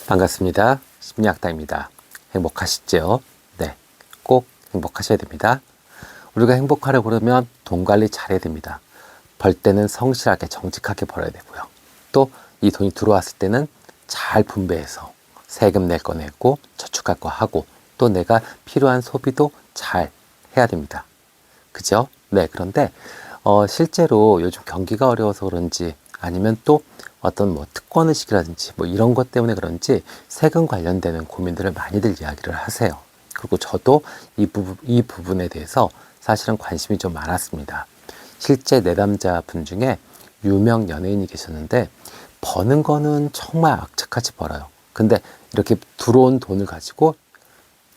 반갑습니다. 심리학다입니다. 행복하시죠? 네, 꼭 행복하셔야 됩니다. 우리가 행복하려고 그러면 돈 관리 잘해야 됩니다. 벌 때는 성실하게 정직하게 벌어야 되고요. 또 이 돈이 들어왔을 때는 잘 분배해서 세금 낼 거 내고 저축할 거 하고 또 내가 필요한 소비도 잘 해야 됩니다. 그죠? 네, 그런데 실제로 요즘 경기가 어려워서 그런지 아니면 또 어떤 특권 의식이라든지 이런 것 때문에 그런지 세금 관련되는 고민들을 많이들 이야기를 하세요. 그리고 저도 이 부분에 대해서 사실은 관심이 좀 많았습니다. 실제 내담자 분 중에 유명 연예인이 계셨는데 버는 거는 정말 악착같이 벌어요. 근데 이렇게 들어온 돈을 가지고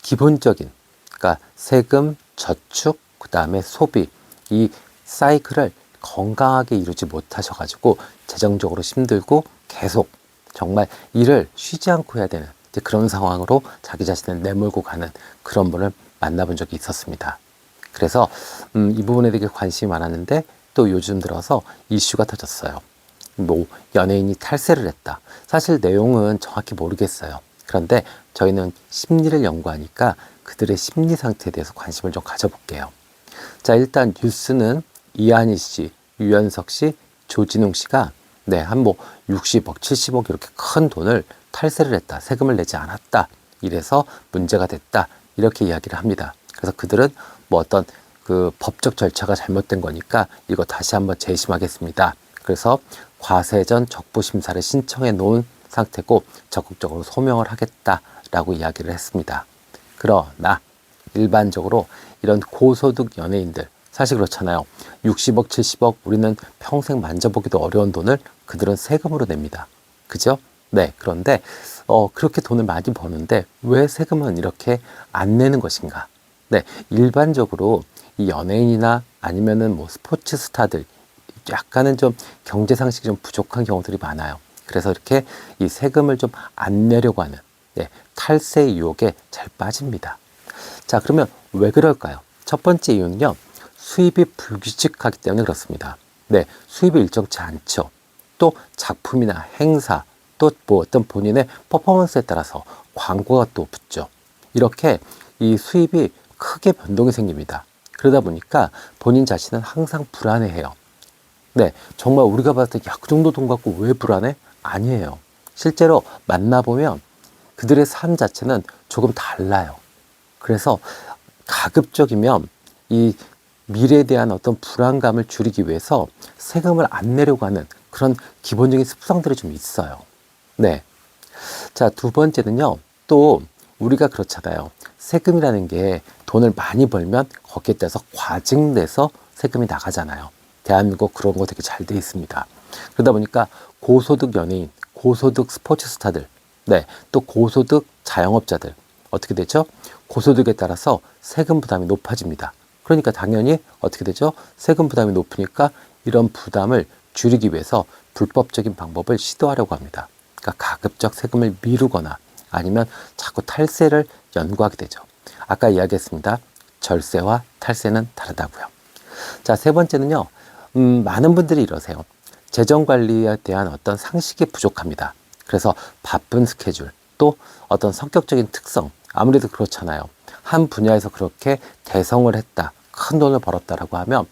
기본적인, 그러니까 세금, 저축, 그 다음에 소비, 이 사이클을 건강하게 이루지 못하셔가지고 재정적으로 힘들고 계속 정말 일을 쉬지 않고 해야 되는 그런 상황으로 자기 자신을 내몰고 가는 그런 분을 만나본 적이 있었습니다. 그래서 이 부분에 되게 관심이 많았는데 또 요즘 들어서 이슈가 터졌어요. 연예인이 탈세를 했다. 사실 내용은 정확히 모르겠어요. 그런데 저희는 심리를 연구하니까 그들의 심리 상태에 대해서 관심을 좀 가져볼게요. 자, 일단 뉴스는 이한희 씨, 유연석 씨, 조진웅 씨가 한 60억, 70억 이렇게 큰 돈을 탈세를 했다. 세금을 내지 않았다. 이래서 문제가 됐다. 이렇게 이야기를 합니다. 그래서 그들은 어떤 그 법적 절차가 잘못된 거니까 이거 다시 한번 재심하겠습니다. 그래서 과세전 적부심사를 신청해 놓은 상태고 적극적으로 소명을 하겠다라고 이야기를 했습니다. 그러나 일반적으로 이런 고소득 연예인들 사실 그렇잖아요. 60억, 70억 우리는 평생 만져보기도 어려운 돈을 그들은 세금으로 냅니다. 그죠? 네. 그런데 그렇게 돈을 많이 버는데 왜 세금은 이렇게 안 내는 것인가? 네. 일반적으로 이 연예인이나 아니면은 스포츠 스타들 약간은 좀 경제 상식이 좀 부족한 경우들이 많아요. 그래서 이렇게 이 세금을 좀 안 내려고 하는 탈세 유혹에 잘 빠집니다. 자, 그러면 왜 그럴까요? 첫 번째 이유는요. 수입이 불규칙하기 때문에 그렇습니다. 네, 수입이 일정치 않죠. 또 작품이나 행사, 또 어떤 본인의 퍼포먼스에 따라서 광고가 또 붙죠. 이렇게 이 수입이 크게 변동이 생깁니다. 그러다 보니까 본인 자신은 항상 불안해해요. 네, 정말 우리가 봤을 때 그 정도 돈 갖고 왜 불안해? 아니에요. 실제로 만나보면 그들의 삶 자체는 조금 달라요. 그래서 가급적이면 이 미래에 대한 어떤 불안감을 줄이기 위해서 세금을 안 내려고 하는 그런 기본적인 습성들이 좀 있어요. 네. 자, 두 번째는요. 또 우리가 그렇잖아요. 세금이라는 게 돈을 많이 벌면 거기에 따라서 과징돼서 세금이 나가잖아요. 대한민국 그런 거 되게 잘 돼 있습니다. 그러다 보니까 고소득 연예인, 고소득 스포츠 스타들, 또 고소득 자영업자들 어떻게 되죠? 고소득에 따라서 세금 부담이 높아집니다. 그러니까 당연히 어떻게 되죠? 세금 부담이 높으니까 이런 부담을 줄이기 위해서 불법적인 방법을 시도하려고 합니다. 그러니까 가급적 세금을 미루거나 아니면 자꾸 탈세를 연구하게 되죠. 아까 이야기했습니다. 절세와 탈세는 다르다고요. 자, 세 번째는요. 많은 분들이 이러세요. 재정 관리에 대한 어떤 상식이 부족합니다. 그래서 바쁜 스케줄, 또 어떤 성격적인 특성, 아무래도 그렇잖아요. 한 분야에서 그렇게 개성을 했다, 큰 돈을 벌었다라고 하면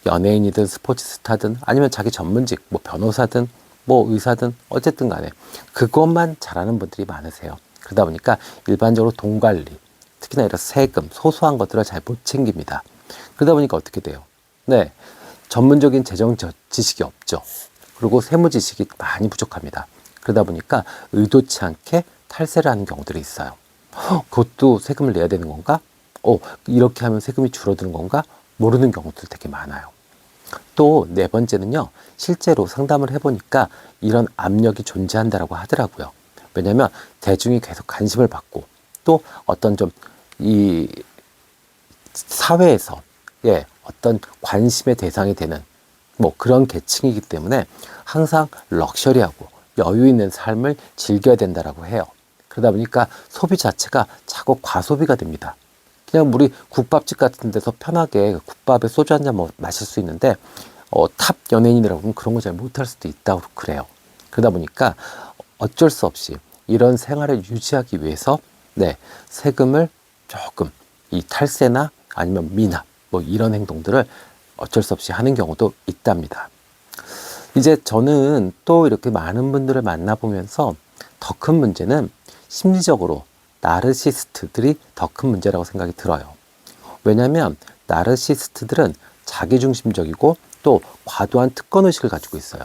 연예인이든 스포츠 스타든 아니면 자기 전문직, 변호사든 의사든 어쨌든 간에 그것만 잘하는 분들이 많으세요. 그러다 보니까 일반적으로 돈 관리, 특히나 이런 세금, 소소한 것들을 잘 못 챙깁니다. 그러다 보니까 어떻게 돼요? 네, 전문적인 재정 지식이 없죠. 그리고 세무 지식이 많이 부족합니다. 그러다 보니까 의도치 않게 탈세를 하는 경우들이 있어요. 그것도 세금을 내야 되는 건가? 이렇게 하면 세금이 줄어드는 건가? 모르는 경우들 되게 많아요. 또 네 번째는요. 실제로 상담을 해보니까 이런 압력이 존재한다라고 하더라고요. 왜냐하면 대중이 계속 관심을 받고 또 어떤 좀 이 사회에서 어떤 관심의 대상이 되는 그런 계층이기 때문에 항상 럭셔리하고 여유 있는 삶을 즐겨야 된다라고 해요. 그러다 보니까 소비 자체가 자꾸 과소비가 됩니다. 그냥 우리 국밥집 같은 데서 편하게 국밥에 소주 한 잔 마실 수 있는데 탑 연예인이라고 하면 그런 거 잘 못할 수도 있다고 그래요. 그러다 보니까 어쩔 수 없이 이런 생활을 유지하기 위해서 네, 세금을 조금 이 탈세나 아니면 미납 뭐 이런 행동들을 어쩔 수 없이 하는 경우도 있답니다. 이제 저는 또 이렇게 많은 분들을 만나보면서 더 큰 문제는 심리적으로 나르시스트들이 더 큰 문제라고 생각이 들어요. 왜냐하면 나르시스트들은 자기중심적이고 또 과도한 특권의식을 가지고 있어요.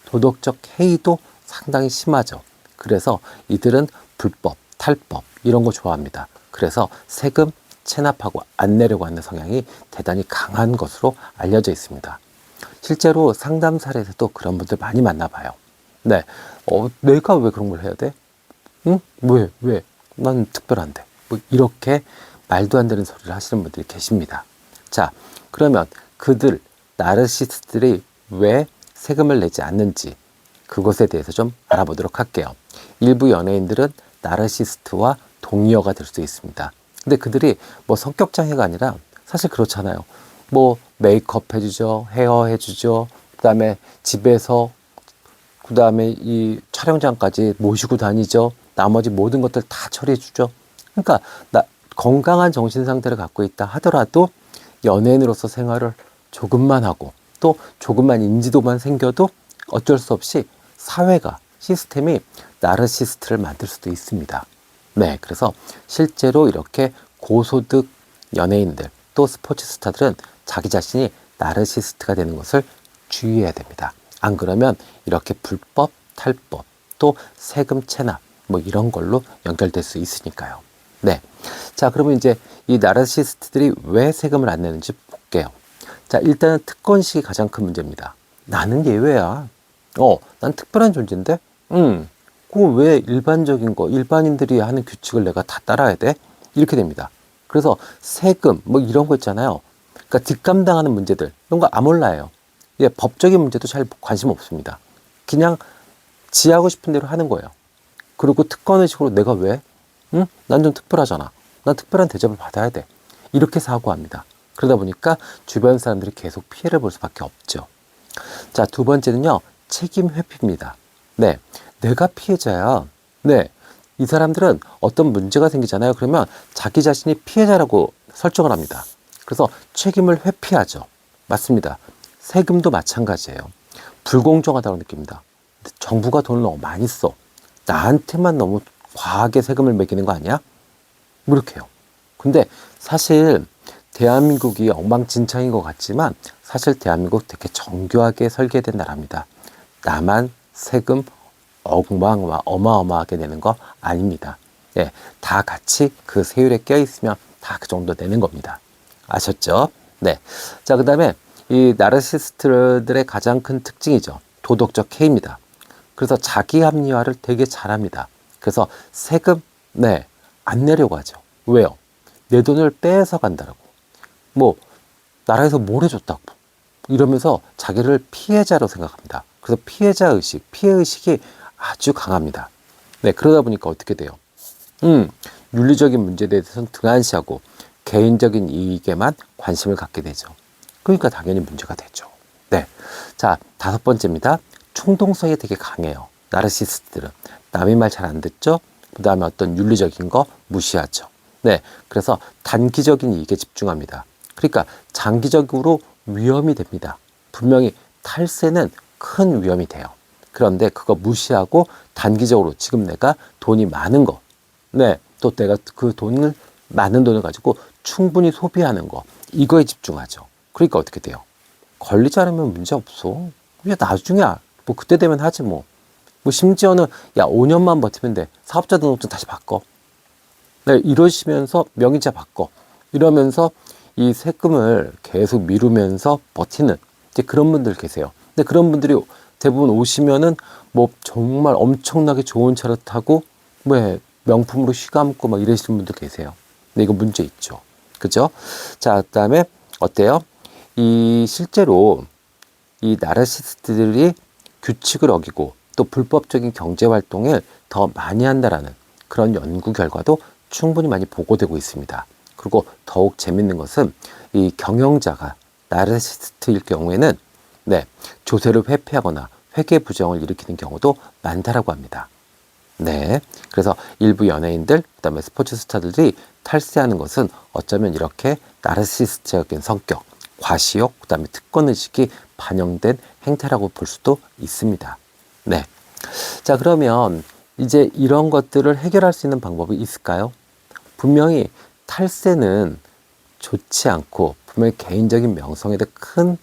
도덕적 해이도 상당히 심하죠. 그래서 이들은 불법, 탈법 이런 거 좋아합니다. 그래서 세금 체납하고 안 내려고 하는 성향이 대단히 강한 것으로 알려져 있습니다. 실제로 상담 사례에서도 그런 분들 많이 만나봐요. 네, 내가 왜 그런 걸 해야 돼? 응? 왜? 난 특별한데. 뭐 이렇게 말도 안 되는 소리를 하시는 분들이 계십니다. 자, 그러면 그들, 나르시스트들이 왜 세금을 내지 않는지 그것에 대해서 좀 알아보도록 할게요. 일부 연예인들은 나르시스트와 동의어가 될 수 있습니다. 근데 그들이 뭐 성격 장애가 아니라 사실 그렇잖아요. 뭐 메이크업 해주죠, 헤어 해주죠, 그 다음에 집에서 그 다음에 이 촬영장까지 모시고 다니죠. 나머지 모든 것들 다 처리해주죠. 그러니까 건강한 정신 상태를 갖고 있다 하더라도 연예인으로서 생활을 조금만 하고 또 조금만 인지도만 생겨도 어쩔 수 없이 사회가 시스템이 나르시스트를 만들 수도 있습니다. 네, 그래서 실제로 이렇게 고소득 연예인들 또 스포츠 스타들은 자기 자신이 나르시스트가 되는 것을 주의해야 됩니다. 안 그러면 이렇게 불법, 탈법, 또 세금 체납 뭐 이런 걸로 연결될 수 있으니까요. 네, 자 그러면 이제 이 나르시스트들이 왜 세금을 안 내는지 볼게요. 자, 일단은 특권식이 가장 큰 문제입니다. 나는 예외야. 난 특별한 존재인데? 그거 왜 일반적인 거, 일반인들이 하는 규칙을 내가 다 따라야 돼? 이렇게 됩니다. 그래서 세금, 뭐 이런 거 있잖아요. 그러니까 뒷감당하는 문제들, 이런 거 아몰라예요. 예, 법적인 문제도 잘 관심 없습니다. 그냥 지 하고 싶은 대로 하는 거예요. 그리고 특권의식으로 내가 왜? 난 좀 특별하잖아. 난 특별한 대접을 받아야 돼. 이렇게 사고합니다. 그러다 보니까 주변 사람들이 계속 피해를 볼 수밖에 없죠. 자, 두 번째는요, 책임 회피입니다. 네, 내가 피해자야. 네, 이 사람들은 어떤 문제가 생기잖아요. 그러면 자기 자신이 피해자라고 설정을 합니다. 그래서 책임을 회피하죠. 맞습니다. 세금도 마찬가지예요. 불공정하다고 느낍니다. 정부가 돈을 너무 많이 써. 나한테만 너무 과하게 세금을 매기는 거 아니야? 뭐 이렇게 해요. 근데 사실 대한민국이 엉망진창인 것 같지만 사실 대한민국 되게 정교하게 설계된 나라입니다. 나만 세금 어마어마하게 내는 거 아닙니다. 예, 다 같이 그 세율에 껴있으면 다 그 정도 내는 겁니다. 아셨죠? 네. 자, 그 다음에 이 나르시스트들의 가장 큰 특징이죠. 도덕적 해입니다. 그래서 자기 합리화를 되게 잘합니다. 그래서 세금, 네, 안 내려고 하죠. 왜요? 내 돈을 빼서 간다라고. 뭐, 나라에서 뭘 해줬다고. 이러면서 자기를 피해자로 생각합니다. 그래서 피해자의식, 피해의식이 아주 강합니다. 네, 그러다 보니까 어떻게 돼요? 윤리적인 문제에 대해서는 등한시하고 개인적인 이익에만 관심을 갖게 되죠. 그러니까 당연히 문제가 되죠. 네. 자, 다섯 번째입니다. 충동성이 되게 강해요. 나르시스트들은. 남의 말 잘 안 듣죠? 그 다음에 어떤 윤리적인 거 무시하죠. 네. 그래서 단기적인 이익에 집중합니다. 그러니까 장기적으로 위험이 됩니다. 분명히 탈세는 큰 위험이 돼요. 그런데 그거 무시하고 단기적으로 지금 내가 돈이 많은 거, 네, 또 내가 그 돈을 많은 돈을 가지고 충분히 소비하는 거, 이거에 집중하죠. 그러니까 어떻게 돼요? 걸리지 않으면 문제 없어. 그냥 나중이야. 뭐 그때 되면 하지 뭐. 뭐 심지어는 야 5년만 버티면 돼. 사업자 등록증 다시 바꿔. 네, 이러시면서 명의자 바꿔. 이러면서 이 세금을 계속 미루면서 버티는 이제 그런 분들 계세요. 근데 그런 분들이 대부분 오시면은 뭐 정말 엄청나게 좋은 차를 타고 뭐 명품으로 휘감고 막 이러시는 분들 계세요. 근데 이거 문제 있죠. 그죠? 자, 그다음에 어때요? 이 실제로 이 나르시스트들이 규칙을 어기고 또 불법적인 경제 활동을 더 많이 한다라는 그런 연구 결과도 충분히 많이 보고되고 있습니다. 그리고 더욱 재밌는 것은 이 경영자가 나르시스트일 경우에는 네, 조세를 회피하거나 회계 부정을 일으키는 경우도 많다라고 합니다. 네. 그래서 일부 연예인들, 그다음에 스포츠 스타들이 탈세하는 것은 어쩌면 이렇게 나르시스트적인 성격, 과시욕, 그다음에 특권의식이 반영된 행태라고 볼 수도 있습니다. 네. 자, 그러면 이제 이런 것들을 해결할 수 있는 방법이 있을까요? 분명히 탈세는 좋지 않고 분명히 개인적인 명성에도 큰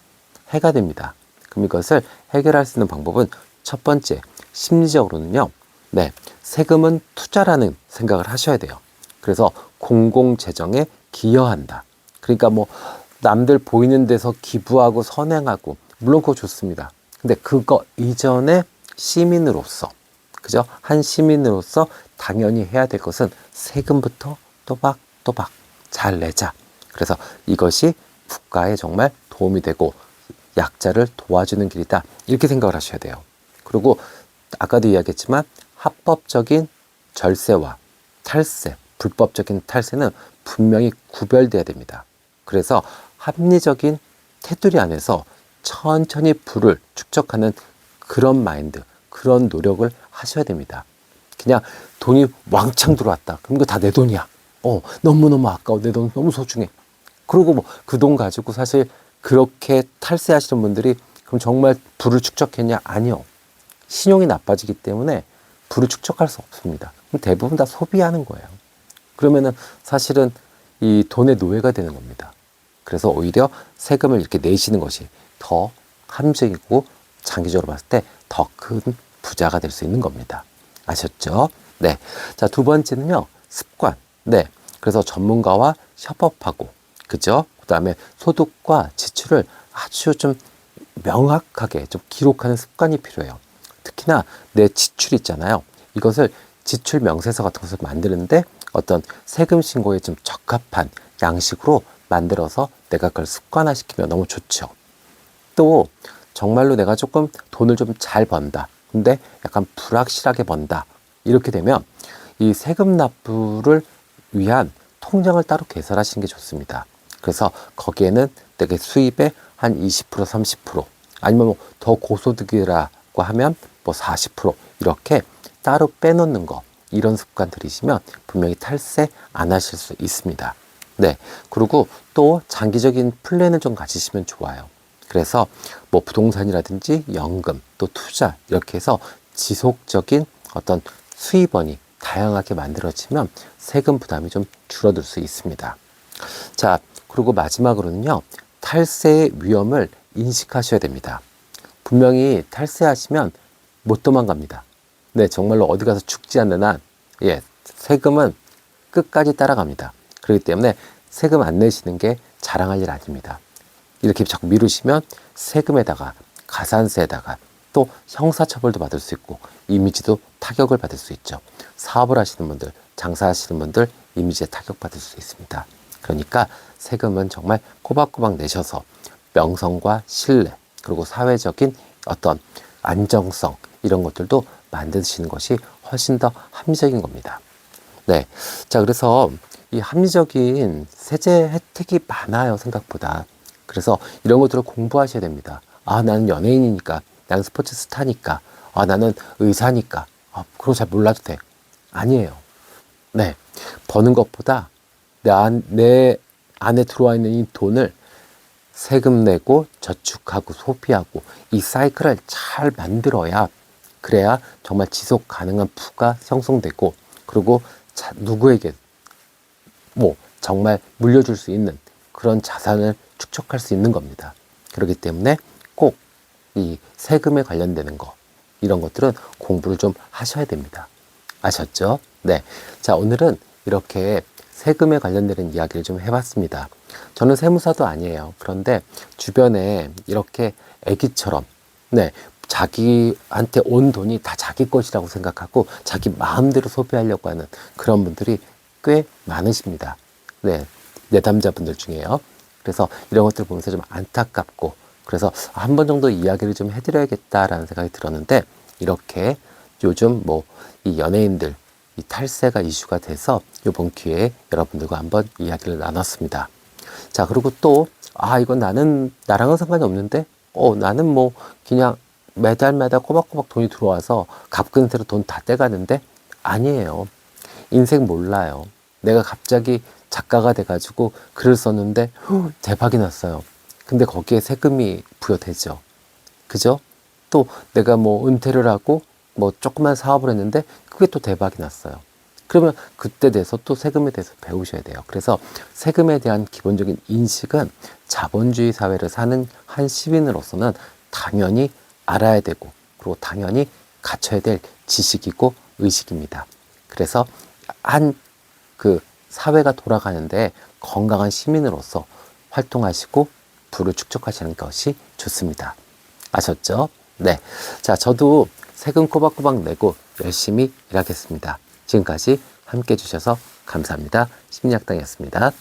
해가 됩니다. 그럼 이것을 해결할 수 있는 방법은 첫 번째, 심리적으로는요. 네, 세금은 투자라는 생각을 하셔야 돼요. 그래서 공공재정에 기여한다. 그러니까 뭐 남들 보이는 데서 기부하고 선행하고 물론 그거 좋습니다. 근데 그거 이전에 시민으로서, 그죠? 한 시민으로서 당연히 해야 될 것은 세금부터 또박또박 잘 내자. 그래서 이것이 국가에 정말 도움이 되고 약자를 도와주는 길이다. 이렇게 생각을 하셔야 돼요. 그리고 아까도 이야기했지만 합법적인 절세와 탈세, 불법적인 탈세는 분명히 구별돼야 됩니다. 그래서 합리적인 테두리 안에서 천천히 부를 축적하는 그런 마인드, 그런 노력을 하셔야 됩니다. 그냥 돈이 왕창 들어왔다. 그럼 이거 다 내 돈이야. 너무너무 아까워. 내 돈 너무 소중해. 그리고 뭐 그 돈 가지고 사실 그렇게 탈세하시는 분들이 그럼 정말 부를 축적했냐? 아니요. 신용이 나빠지기 때문에 부를 축적할 수 없습니다. 그럼 대부분 다 소비하는 거예요. 그러면은 사실은 이 돈의 노예가 되는 겁니다. 그래서 오히려 세금을 이렇게 내시는 것이 더 합리적이고 장기적으로 봤을 때 더 큰 부자가 될 수 있는 겁니다. 아셨죠? 네. 자, 두 번째는요, 습관. 네. 그래서 전문가와 협업하고, 그죠? 그 다음에 소득과 지출을 아주 좀 명확하게 좀 기록하는 습관이 필요해요. 특히나 내 지출 있잖아요. 이것을 지출 명세서 같은 것을 만드는데 어떤 세금 신고에 좀 적합한 양식으로 만들어서 내가 그걸 습관화시키면 너무 좋죠. 또 정말로 내가 조금 돈을 좀 잘 번다. 근데 약간 불확실하게 번다. 이렇게 되면 이 세금 납부를 위한 통장을 따로 개설하시는 게 좋습니다. 그래서 거기에는 내게 수입의 한 20%, 30% 아니면 뭐 더 고소득이라고 하면 뭐 40% 이렇게 따로 빼놓는 거, 이런 습관 들이시면 분명히 탈세 안 하실 수 있습니다. 네. 그리고 또 장기적인 플랜을 좀 가지시면 좋아요. 그래서 뭐 부동산이라든지 연금 또 투자 이렇게 해서 지속적인 어떤 수입원이 다양하게 만들어지면 세금 부담이 좀 줄어들 수 있습니다. 자, 그리고 마지막으로는요, 탈세의 위험을 인식하셔야 됩니다. 분명히 탈세하시면 못 도망갑니다. 네, 정말로 어디 가서 죽지 않는 한, 세금은 끝까지 따라갑니다. 그렇기 때문에 세금 안 내시는 게 자랑할 일 아닙니다. 이렇게 자꾸 미루시면 세금에다가 가산세에다가 또 형사처벌도 받을 수 있고 이미지도 타격을 받을 수 있죠. 사업을 하시는 분들, 장사하시는 분들 이미지에 타격받을 수 있습니다. 그러니까 세금은 정말 꼬박꼬박 내셔서 명성과 신뢰 그리고 사회적인 어떤 안정성 이런 것들도 만드시는 것이 훨씬 더 합리적인 겁니다. 네. 자, 그래서 이 합리적인 세제 혜택이 많아요, 생각보다. 그래서 이런 것들을 공부하셔야 됩니다. 아, 나는 연예인이니까, 나는 스포츠 스타니까, 아, 나는 의사니까, 그런 거 잘 몰라도 돼. 아니에요. 네. 버는 것보다 내 안에 들어와 있는 이 돈을 세금 내고 저축하고 소비하고 이 사이클을 잘 만들어야, 그래야 정말 지속 가능한 부가 형성되고, 그리고 누구에게 뭐 정말 물려줄 수 있는 그런 자산을 축적할 수 있는 겁니다. 그렇기 때문에 꼭 이 세금에 관련되는 거, 이런 것들은 공부를 좀 하셔야 됩니다. 아셨죠? 네. 자, 오늘은 이렇게 세금에 관련되는 이야기를 좀 해봤습니다. 저는 세무사도 아니에요. 그런데 주변에 이렇게 애기처럼, 네, 자기한테 온 돈이 다 자기 것이라고 생각하고 자기 마음대로 소비하려고 하는 그런 분들이 꽤 많으십니다. 네, 내담자분들 중에요. 그래서 이런 것들 보면서 좀 안타깝고, 그래서 한 번 정도 이야기를 좀 해드려야겠다라는 생각이 들었는데, 이렇게 요즘 뭐 이 연예인들 이 탈세가 이슈가 돼서 이번 기회에 여러분들과 한번 이야기를 나눴습니다. 자, 그리고 또 이건 나랑은 상관이 없는데 나는 뭐 그냥 매달 꼬박꼬박 돈이 들어와서 갑근새로 돈 다 떼가는데 아니에요. 인생 몰라요. 내가 갑자기 작가가 돼가지고 글을 썼는데 대박이 났어요. 근데 거기에 세금이 부여되죠. 그죠? 또 내가 뭐 은퇴를 하고 뭐 조그만 사업을 했는데 그게 또 대박이 났어요. 그러면 그때 돼서 또 세금에 대해서 배우셔야 돼요. 그래서 세금에 대한 기본적인 인식은 자본주의 사회를 사는 한 시민으로서는 당연히 알아야 되고, 그리고 당연히 갖춰야 될 지식이고 의식입니다. 그래서 한 그 사회가 돌아가는데 건강한 시민으로서 활동하시고 부를 축적하시는 것이 좋습니다. 아셨죠? 네. 자, 저도 세금 꼬박꼬박 내고 열심히 일하겠습니다. 지금까지 함께 해주셔서 감사합니다. 심리학당이었습니다.